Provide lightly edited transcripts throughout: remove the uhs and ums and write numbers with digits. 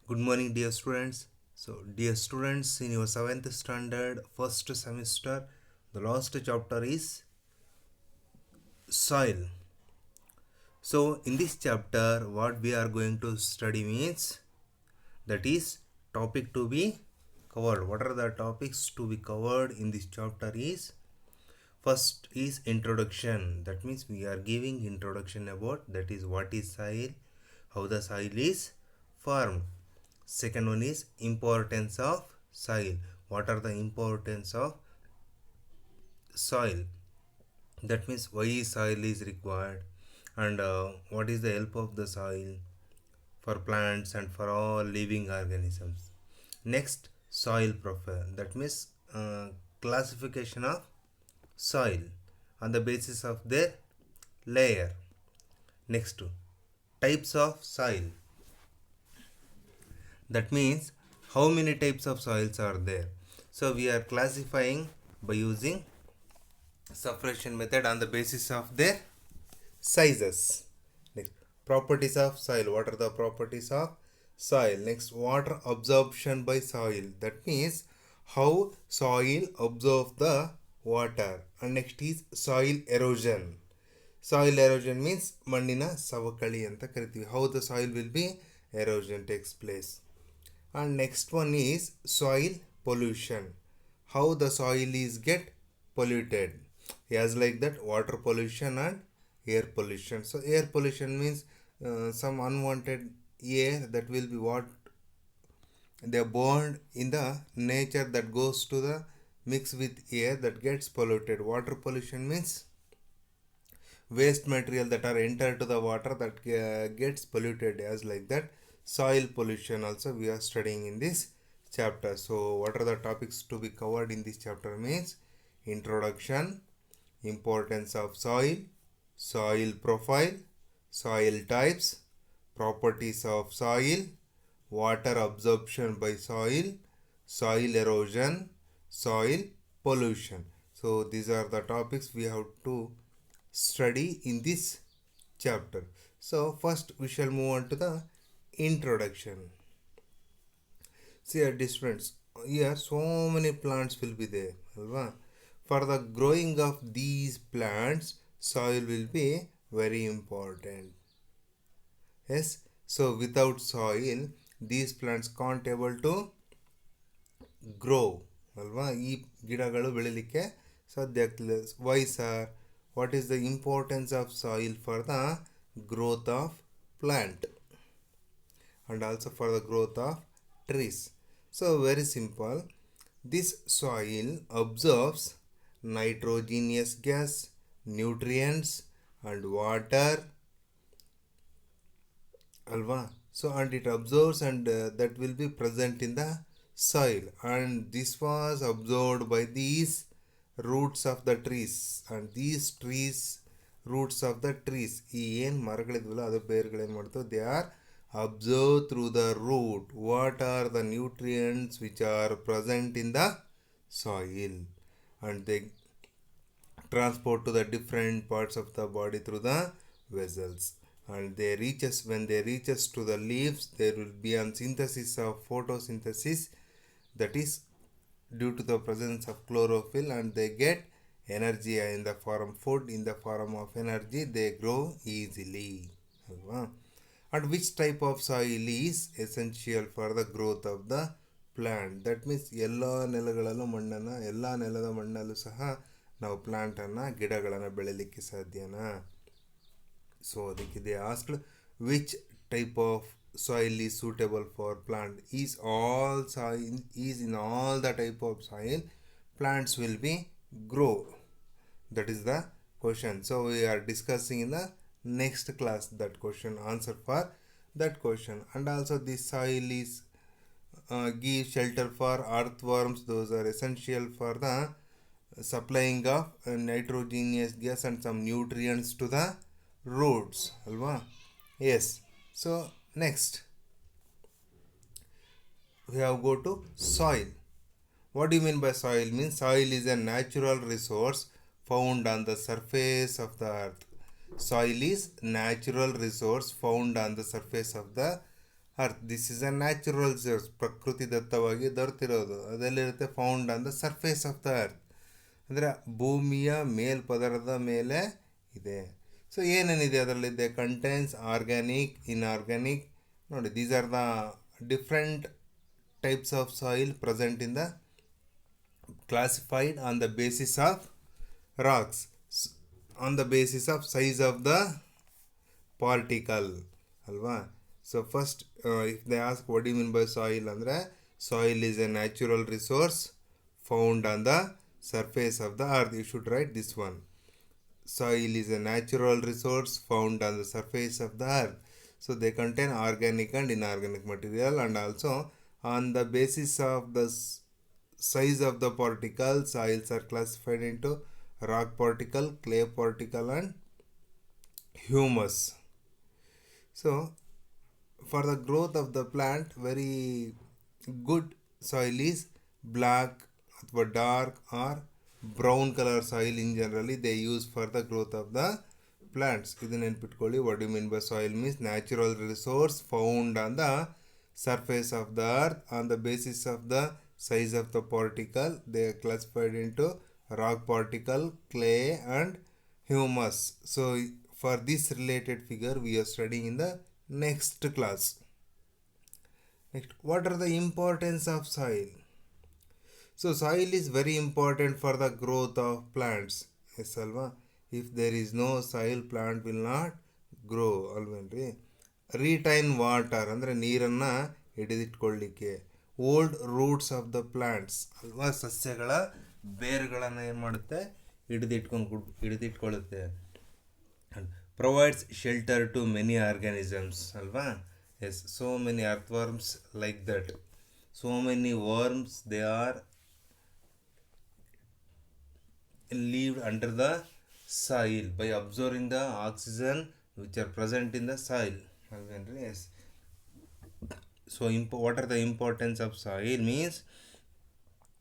Good morning, dear students. Dear students, in your seventh standard, first semester, the last chapter is soil. So, in this chapter, what we are going to study means that is topic to be covered. What are the topics to be covered in this chapter is first is introduction. That means we are giving introduction about that is what is soil, how the soil is formed. Second one is importance of soil. What are the importance of soil? That means why soil is required and what is the help of the soil for plants and for all living organisms. Next, soil profile. That means classification of soil on the basis of their layer. Next, types of soil. That means how many types of soils are there. So we are classifying by using separation method on the basis of their sizes. Next, properties of soil. What are the properties of soil? Next, water absorption by soil. That means how soil absorbs the water. And next is soil erosion. Soil erosion means ಮಣ್ಣಿನ ಸವಕಳಿ ಅಂತ ಕರಿತೀವಿ. How the soil will be erosion takes place. And next one is soil pollution. How the soil is get polluted. As like that water pollution and air pollution. So air pollution means some unwanted air that will be what they are burned in the nature that goes to the mix with air that gets polluted. Water pollution means waste material that are entered to the water that gets polluted as like that. Soil pollution also we are studying in this chapter. So what are the topics to be covered in this chapter means introduction, importance of soil, soil profile, soil types, properties of soil, water absorption by soil, soil erosion, soil pollution. So these are the topics we have to study in this chapter. So first we shall move on to the introduction. See a difference. Here so many plants will be there. Alva? For the growing of these plants, soil will be very important. Yes. So without soil, these plants can't able to grow. ಅಲ್ವಾ ಈ ಗಿಡಗಳು ಬೆಳಿಲಿಕ್ಕೆ ಸಾಧ್ಯ ಆಗ್ತಿಲ್ಲ. Y sir what is the importance of soil for the growth of plant and also for the growth of trees? So very simple, this soil absorbs nitrogenous gas, nutrients and water, alva. So and it absorbs and that will be present in the soil, and this was absorbed by these roots of the trees, and these trees roots of the trees ಈ ಏನು ಮರಗಳಿದ್ವಲ್ಲ ಅದು ಬೇರುಗಳೇನು ಮಾಡ್ತವೆ, they are observe through the root what are the nutrients which are present in the soil and they transport to the different parts of the body through the vessels, and they reaches when they reaches to the leaves there will be a synthesis of photosynthesis, that is due to the presence of chlorophyll, and they get energy in the form food, in the form of energy they grow easily. And which type of soil is essential for the growth of the plant? That means ಎಲ್ಲ ನೆಲಗಳಲ್ಲೂ ಮಣ್ಣನ್ನು ಎಲ್ಲ ನೆಲದ ಮಣ್ಣಲ್ಲೂ ಸಹ ನಾವು ಪ್ಲಾಂಟನ್ನು ಗಿಡಗಳನ್ನು ಬೆಳಿಲಿಕ್ಕೆ ಸಾಧ್ಯನಾ? So ಅದಕ್ಕೆ they asked which type of soil is suitable for plant. Is all soil is in all the type of soil plants will be grow? That is the question. So we are discussing in the next class that question, answer for that question. And also this soil is give shelter for earthworms. Those are essential for the supplying of nitrogenous gas and some nutrients to the roots, alva. Yes. So next we have go to soil. What do you mean by soil? Means soil is a natural resource found on the surface of the earth. Soil is natural resource found on the surface of the earth this is a natural resource, ಪ್ರಕೃತಿ ದತ್ತವಾಗಿ ದೊರೆತಿರೋದು. ಅದೆಲ್ಲಿರುತ್ತೆ? Found on the surface of the earth, ಅಂದರೆ ಭೂಮಿಯ ಮೇಲ್ಪದರದ ಮೇಲೆ ಇದೆ. So ಏನೇನಿದೆ ಅದರಲ್ಲಿದೆ? Contents organic, inorganic. ನೋಡಿ, these are the different types of soil present in the classified on the basis of rocks, on the basis of size of the particle ಅಲ್ವಾ. So first if they ask what you mean by soil ಅಂದರೆ, soil is a natural resource found on the surface of the earth. You should write this one. Soil is a natural resource found on the surface of the earth. So they contain organic and inorganic material, and also on the basis of the size of the particle, soils are classified into rock particle, clay particle, and humus. So for the growth of the plant, very good soil is black or dark or brown color soil. In generally they use for the growth of the plants. Idu ನೆನ್ಪಿಟ್ಕೊಳ್ಳಿ. what do you mean by soil means natural resource found on the surface of the earth on the basis of the size of the particle. They are classified into rock particle, clay, and humus. So for this related figure we are studying in the next class. Next, what are the importance of soil? So soil is very important for the growth of plants. Yes alva. If there is no soil, plant will not grow alvenri. Retain water ಅಂದರೆ ನೀರನ್ನು ಹಿಡಿದಿಟ್ಕೊಳ್ಳಿಕ್ಕೆ. Hold roots of the plants ಅಲ್ವಾ, ಸಸ್ಯಗಳ ಬೇರುಗಳನ್ನು ಏನು ಮಾಡುತ್ತೆ? ಹಿಡಿದಿಟ್ಕೊಳ್ಳುತ್ತೆ. Provides shelter to many organisms ಅಲ್ವಾ. Yes, so many earthworms like that. So many worms, they are lived under the soil by absorbing the oxygen which are present in the soil. Yes. So what are the importance of soil means?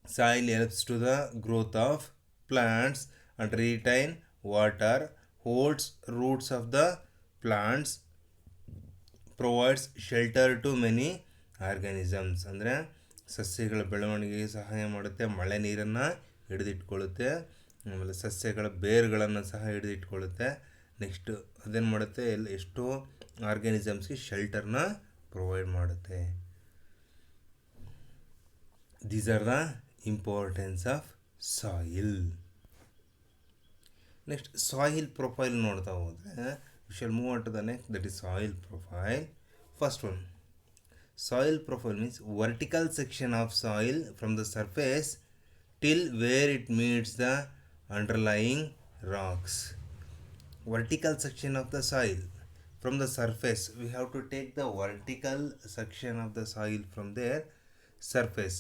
Soil helps to the growth of plants and retain water, holds roots of the plants, provides shelter to many organisms ಅಂದರೆ ಸಸ್ಯಗಳ ಬೆಳವಣಿಗೆಗೆ ಸಹಾಯ ಮಾಡುತ್ತೆ, ಮಳೆ ನೀರನ್ನು ಹಿಡಿದಿಟ್ಕೊಳ್ಳುತ್ತೆ, ಆಮೇಲೆ ಸಸ್ಯಗಳ ಬೇರುಗಳನ್ನು ಸಹ ಹಿಡಿದಿಟ್ಕೊಳ್ಳುತ್ತೆ. ನೆಕ್ಸ್ಟ್ ಅದೇನು ಮಾಡುತ್ತೆ? ಎಷ್ಟೋ ಆರ್ಗ್ಯಾನಿಸಮ್ಸ್ಗೆ ಶೆಲ್ಟರ್ನ ಪ್ರೊವೈಡ್ ಮಾಡುತ್ತೆ. These are the importance of soil. Next soil profile ನೋಡ್ತಾ ಹೋದರೆ we shall move on to the next, that is soil profile. First one, soil profile means vertical section of soil from the surface till where it meets the underlying rocks. Vertical section of the soil from the surface, we have to take the vertical section of the soil from their surface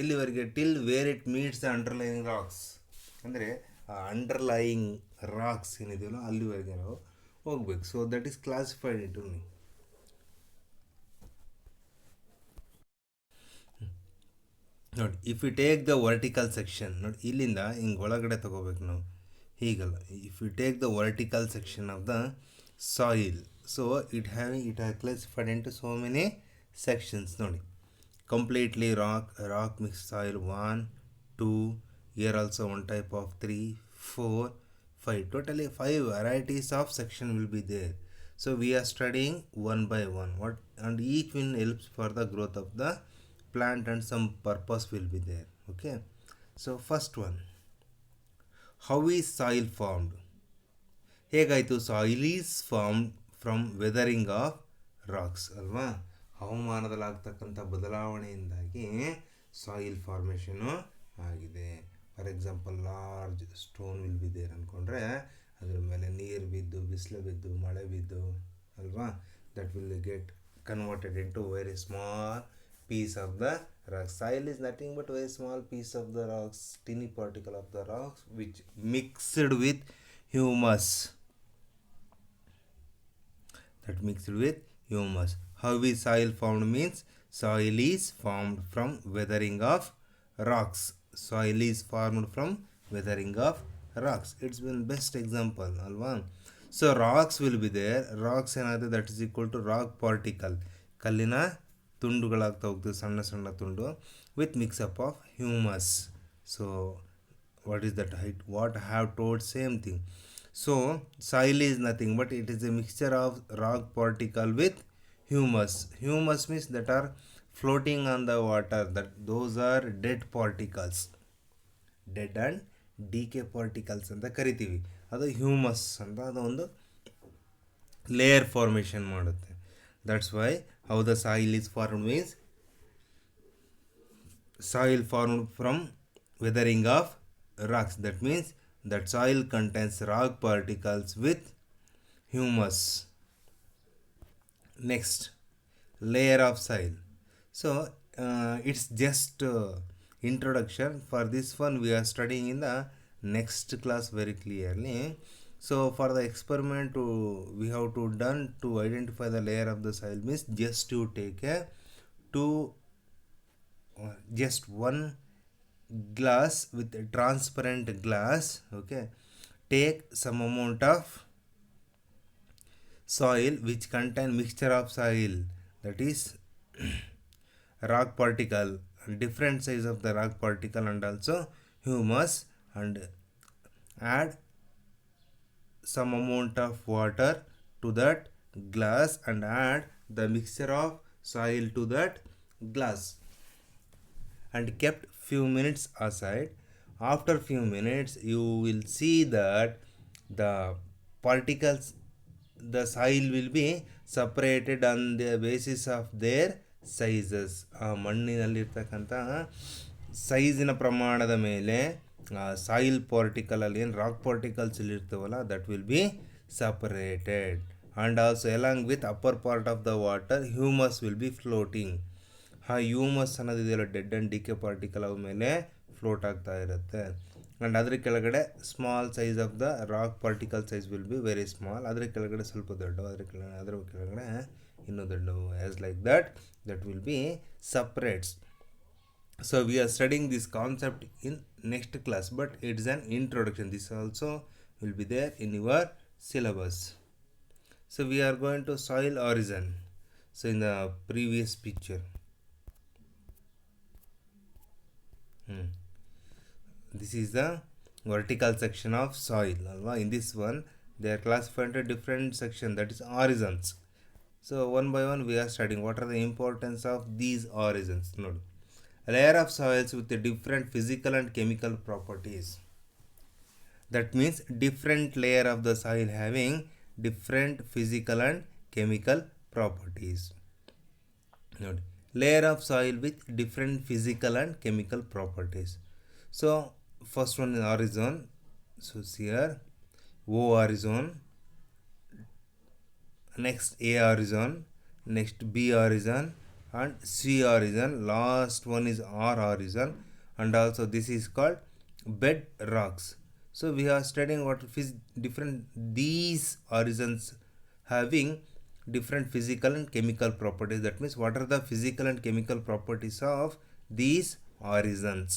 ಇಲ್ಲಿವರೆಗೆ till where it meets the underlying rocks, ಅಂದರೆ underlying rocks ಏನಿದೆಯಲ್ಲ ಅಲ್ಲಿವರೆಗೆ ನಾವು ಹೋಗ್ಬೇಕು. So that is classified into ನೋಡಿ. If you take the vertical section, ನೋಡಿ ಇಲ್ಲಿಂದ ಹಿಂಗೆ ಒಳಗಡೆ ತಗೋಬೇಕು ನಾವು, ಹೀಗಲ್ಲ. If you take the vertical section of the soil, so it have classified into so many sections. ನೋಡಿ, completely rock mix soil 1, 2, here also one type of 3, 4, 5, totally 5 varieties of section will be there. So we are studying one by one, what, and each one helps for the growth of the plant and some purpose will be there. Okay, so first one, how is soil formed? ಹೇಗಾಯಿತು? Soil is formed from weathering of rocks ಅಲ್ವಾ. ಹವಾಮಾನದಲ್ಲಾಗ್ತಕ್ಕಂಥ ಬದಲಾವಣೆಯಿಂದಾಗಿ soil formation ಆಗಿದೆ. For example, large stone will be there ಅಂದ್ಕೊಂಡ್ರೆ ಅದ್ರ ಮೇಲೆ ನೀರು ಬಿದ್ದು, ಬಿಸಿಲು ಬಿದ್ದು, ಮಳೆ ಬಿದ್ದು ಅಲ್ವಾ, that will get converted into very small piece of the rock. Soil is nothing but very small piece of the rocks, tiny particle of the rocks which mixed with humus. That mixed with humus. How is soil formed means soil is formed from weathering of rocks. Soil is formed from weathering of rocks. It's been best example alva. So rocks will be there. Rocks another, that is equal to rock particle. ಕಲ್ಲಿನ ತುಂಡುಗಳಾಗ್ತಾ ಹೋಗ್ತದೆ, ಸಣ್ಣ ಸಣ್ಣ ತುಂಡು with mix-up of humus. So what is that height, what I have told same thing. So soil is nothing but it is a mixture of rock particle with humus. Humus means that are floating on the water, that those are dead particles, dead and D K particles ಅಂತ ಕರಿತೀವಿ. ಅದು humus ಅಂತ, ಅದು ಒಂದು layer formation ಮಾಡುತ್ತೆ. That's why how the soil is formed means soil formed from weathering of rocks. That means that soil contains rock particles with humus. Next, layer of soil. So it's just introduction. For this one we are studying in the next class very clearly. So for the experiment we have to done to identify the layer of the soil means just to take a just one glass with a transparent glass. Okay, take some amount of soil which contain mixture of soil, that is rock particle, different size of the rock particle and also humus, and add some amount of water to that glass and add the mixture of soil to that glass and kept few minutes aside. After few minutes you will see that the particles, the soil will be separated on the basis of their sizes. ಆ ಮಣ್ಣಿನಲ್ಲಿರ್ತಕ್ಕಂಥ ಸೈಜಿನ ಪ್ರಮಾಣದ ಮೇಲೆ soil ಪಾರ್ಟಿಕಲಲ್ಲಿ ಏನು rock particles ಇರ್ತಾವಲ್ಲ that will be separated, and also along with upper part of the water humus will be floating. ಆ humus ಅನ್ನೋದಿದೆಯಲ್ಲ dead and decay particle ಅವ ಮೇಲೆ ಫ್ಲೋಟ್ ಆಗ್ತಾ ಇರುತ್ತೆ. ಆ್ಯಂಡ್ ಅದ್ರ ಕೆಳಗಡೆ small size of the rock particle size will be very small, ಅದ್ರ ಕೆಳಗಡೆ ಸ್ವಲ್ಪ ದೊಡ್ಡವು, ಅದ್ರ ಕೆಳಗಡೆ ಇನ್ನೂ ದೊಡ್ಡವು, as like that will be separates. So we are studying this concept in next class, but it's an introduction. This also will be there in your syllabus. So we are going to soil origin. So in the previous picture, this is the vertical section of soil. In this one they are classified into different section, that is origins. So one by one we are studying what are the importance of these origins. Note, a layer of soils with a different physical and chemical properties. That means different layer of the soil having different physical and chemical properties. Note, layer of soil with different physical and chemical properties. So first one is horizon. So here O horizon, next A horizon, next B horizon and C horizon, last one is R horizon, and also this is called bed rocks. So we are studying what different these horizons having different physical and chemical properties. That means what are the physical and chemical properties of these horizons.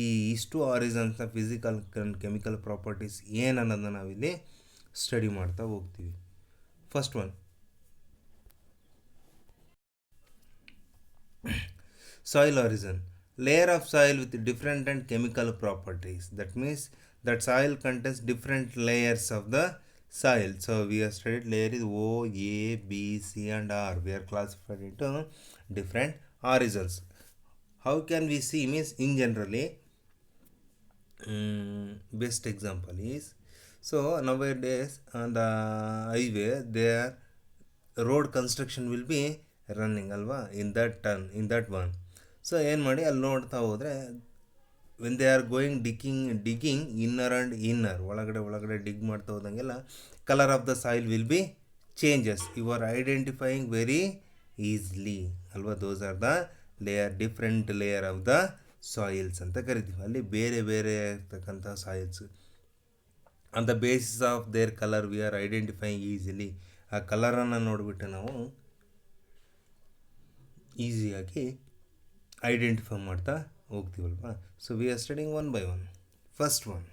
ಈ ಇಷ್ಟು ಹಾರಿಜನ್ಸ್ನ physical and chemical properties ಏನು ಅನ್ನೋದನ್ನ ನಾವಿಲ್ಲಿ study ಮಾಡ್ತಾ ಹೋಗ್ತೀವಿ. First one, soil origin, layer of soil with different and chemical properties. That means that soil contains different layers of the soil. So we have studied layer is O, A, B, C and R. We are classified into different origins. How can we see means in generally best example is, so nowadays on the highway there road construction will be running ಅಲ್ವಾ, in that one. So ಏನು ಮಾಡಿ ಅಲ್ಲಿ ನೋಡ್ತಾ ಹೋದರೆ when they are going digging inner and inner, ಒಳಗಡೆ dig ಮಾಡ್ತಾ ಹೋದಂಗೆಲ್ಲ colour of the soil will be changes. You are identifying very easily ಅಲ್ವಾ. Those are the layer, different layer of the soils ಅಂತ ಕರಿತೀವಿ. ಅಲ್ಲಿ ಬೇರೆ ಬೇರೆ ಇರ್ತಕ್ಕಂಥ soils on the basis of their colour we are identifying easily. ಆ ಕಲರನ್ನು ನೋಡಿಬಿಟ್ಟು ನಾವು ಈಸಿಯಾಗಿ ಐಡೆಂಟಿಫೈ ಮಾಡ್ತಾ ಹೋಗ್ತೀವಲ್ವಾ. So we are studying one by one. First one,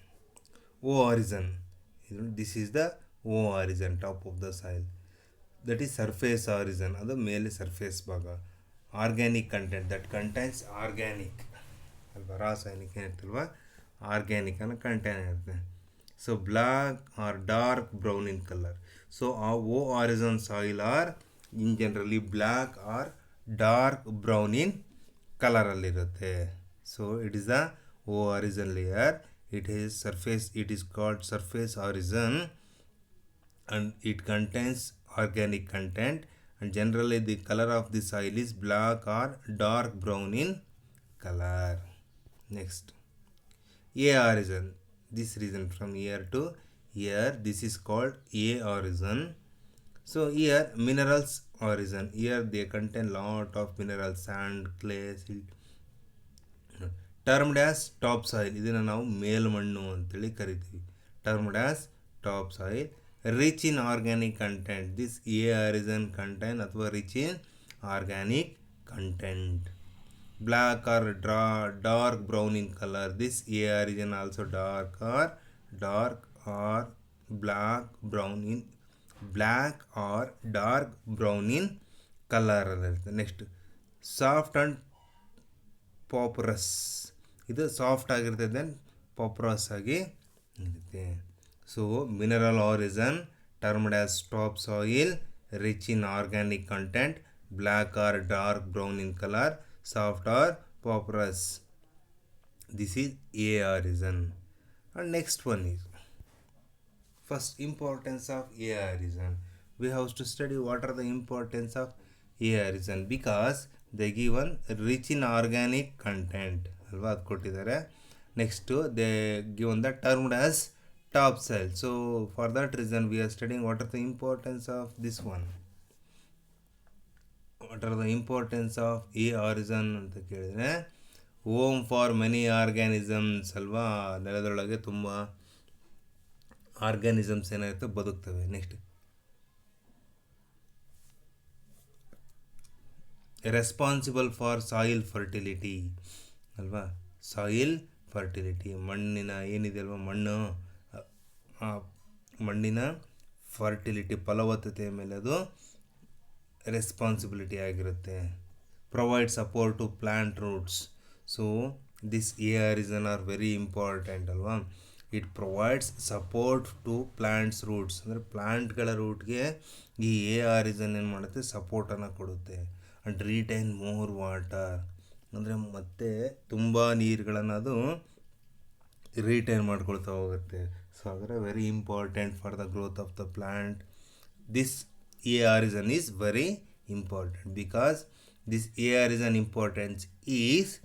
O horizon. This is the O horizon, top of the soil. That is surface horizon, ಅದು ಮೇಲೆ surface ಭಾಗ. Organic content that contains organic ಅಲ್ವಾ, ರಾಸಾಯನಿಕ ಏನಿರ್ತಲ್ವ organic ಅನ್ನೋ content ಇರುತ್ತೆ. So black or dark brown in colour. So ಆ O horizon soil are in generally black or dark brown in ಕಲರಲ್ಲಿರುತ್ತೆ. So it is the O horizon layer. It is surface, it is called surface horizon and it contains organic content, and generally the color of the soil is black or dark brown in color. Next, A horizon. This region from here to here, this is called A horizon. So here minerals horizon. Here they contain lot of minerals, sand, clay, silt. Termed as top soil. ಇದನ್ನು ನಾವು ಮೇಲ್ಮಣ್ಣು ಅಂತೇಳಿ ಕರಿತೀವಿ. Termed as top soil. Rich in organic content. This A horizon contain ಅಥವಾ rich in organic content. Black or dark brown in color. This A horizon also dark or black or dark brown in color. Next, soft and ಪಾಪರಸ್. ಇದು soft ಆಗಿರ್ತದೆ, then porous ಆಗಿ ಇರುತ್ತೆ. So mineral horizon termed as top soil, rich in organic content, black or dark brown in colour, soft or porous. This is A horizon. And next one is first importance of A horizon. We have to study what are the importance of A horizon because they given rich in organic content ಅಲ್ವಾ, ಅದು ಕೊಟ್ಟಿದ್ದಾರೆ. Next they given the termed as top soil. So for that reason we are studying what are the importance of this one. What are the importance of A horizon ಅಂತ ಕೇಳಿದರೆ, home for many organisms ಅಲ್ವಾ, ನೆಲದೊಳಗೆ ತುಂಬ organisms ಏನಾಗುತ್ತೆ ಬದುಕ್ತವೆ. Next responsible for soil fertility ಅಲ್ವಾ, soil fertility ಮಣ್ಣಿನ ಏನಿದೆ ಅಲ್ವಾ, ಮಣ್ಣಿನ ಫರ್ಟಿಲಿಟಿ ಫಲವತ್ತತೆಯ ಮೇಲೆ ಅದು ರೆಸ್ಪಾನ್ಸಿಬಿಲಿಟಿ ಆಗಿರುತ್ತೆ. Provide support to plant roots. So this A horizon are very important ಅಲ್ವಾ. It provides support to plants roots, ಅಂದರೆ ಪ್ಲ್ಯಾಂಟ್ಗಳ ರೂಟ್ಗೆ ಈ ಎ ಆರಿಸನ್ ಏನು ಮಾಡುತ್ತೆ, ಸಪೋರ್ಟನ್ನು ಕೊಡುತ್ತೆ. ಆ್ಯಂಡ್ ರಿಟೈನ್ ಮೋರ್ ವಾಟರ್, ಅಂದರೆ ಮತ್ತೆ ತುಂಬ ನೀರುಗಳನ್ನು ಅದು ರಿಟೈನ್ ಮಾಡ್ಕೊಳ್ತಾ ಹೋಗುತ್ತೆ. ಸೊ ಆದರೆ very important for the growth of the plant. This A horizon is very important because this A horizon importance is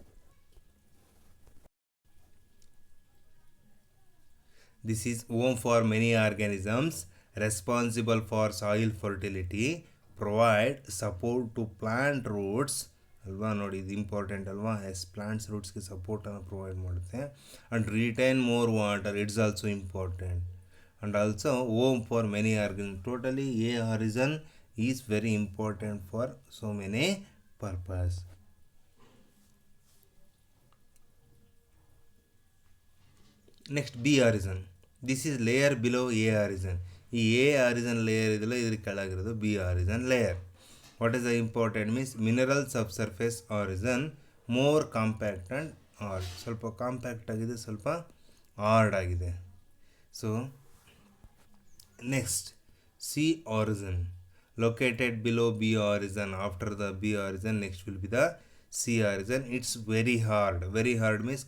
this is home for many organisms, responsible for soil fertility, provide support to plant roots ಅಲ್ವಾ. ನೋಡಿ ಇದು important ಅಲ್ವಾ, plants ರೂಟ್ಸ್ಗೆ ಸಪೋರ್ಟನ್ನು provide ಮಾಡುತ್ತೆ. And retain more water, it's also important. And also home for many organ. Totally A horizon is very important for so many purpose. Next B horizon. This is layer below A horizon. ಈ A horizon layer ಇದೆಲ್ಲ ಇದ್ರ ಕೆಳಗಿರೋದು B horizon layer. What is the important means mineral subsurface horizon more compact and hard. ಸ್ವಲ್ಪ compact ಆಗಿದೆ, ಸ್ವಲ್ಪ hard ಆಗಿದೆ. So next C horizon located below B horizon. After the B horizon next will be the C horizon. It's very hard. Very hard means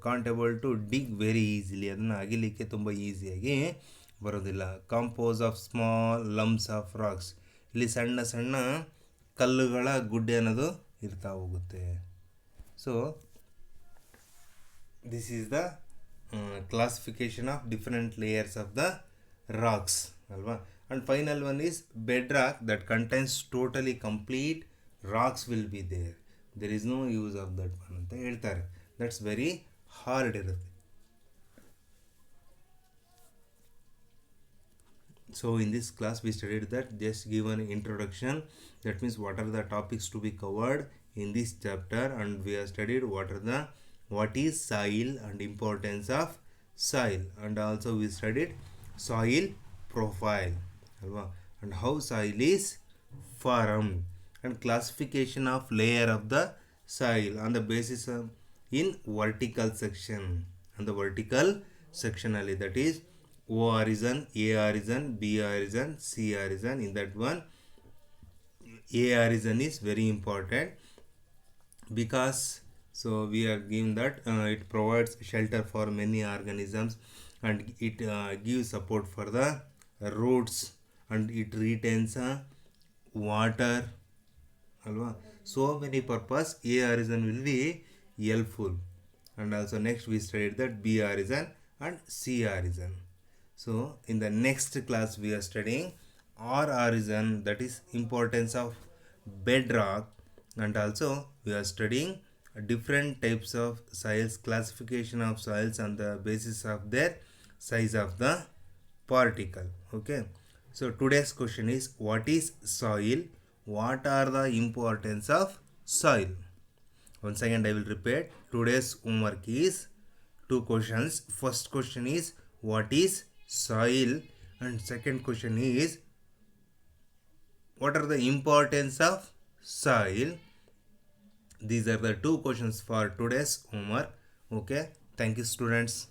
can't able to dig very easily, ಅದನ್ನು ಅಗಿಲಿಕ್ಕೆ ತುಂಬ ಈಸಿಯಾಗಿ ಬರೋದಿಲ್ಲ. Compose of small lumps of rocks. ಇಲ್ಲಿ ಸಣ್ಣ ಸಣ್ಣ ಕಲ್ಲುಗಳ ಗುಡ್ಡೆ ಅನ್ನೋದು ಇರ್ತಾ ಹೋಗುತ್ತೆ. So this is the classification of different layers of the rocks ಅಲ್ವಾ. And final one is bedrock that contains totally complete rocks will be there. There is no use of that one ಅಂತ ಹೇಳ್ತಾರೆ. That's very hard ಇರುತ್ತೆ. So in this class we studied that, just give an introduction, that means what are the topics to be covered in this chapter, and we have studied what is soil and importance of soil, and also we studied soil profile alva. and how soil is formed, and classification of layer of the soil on the basis of in vertical section, on the vertical section only, that is O horizon, A horizon, B horizon, C horizon. In that one, A horizon is very important because so we are given that it provides shelter for many organisms, and it gives support for the roots, and it retains water alwa. So many purpose A horizon will be helpful. And also next we studied that B horizon and C horizon. So in the next class we are studying R horizon, that is importance of bedrock, and also we are studying different types of soils, classification of soils on the basis of their size of the particle. Okay, so today's question is, what is soil, what are the importance of soil? Once again I will repeat, today's homework is two questions. First question is, what is soil, and second question is, what are the importance of soil? These are the two questions for today's homework. Okay, thank you students.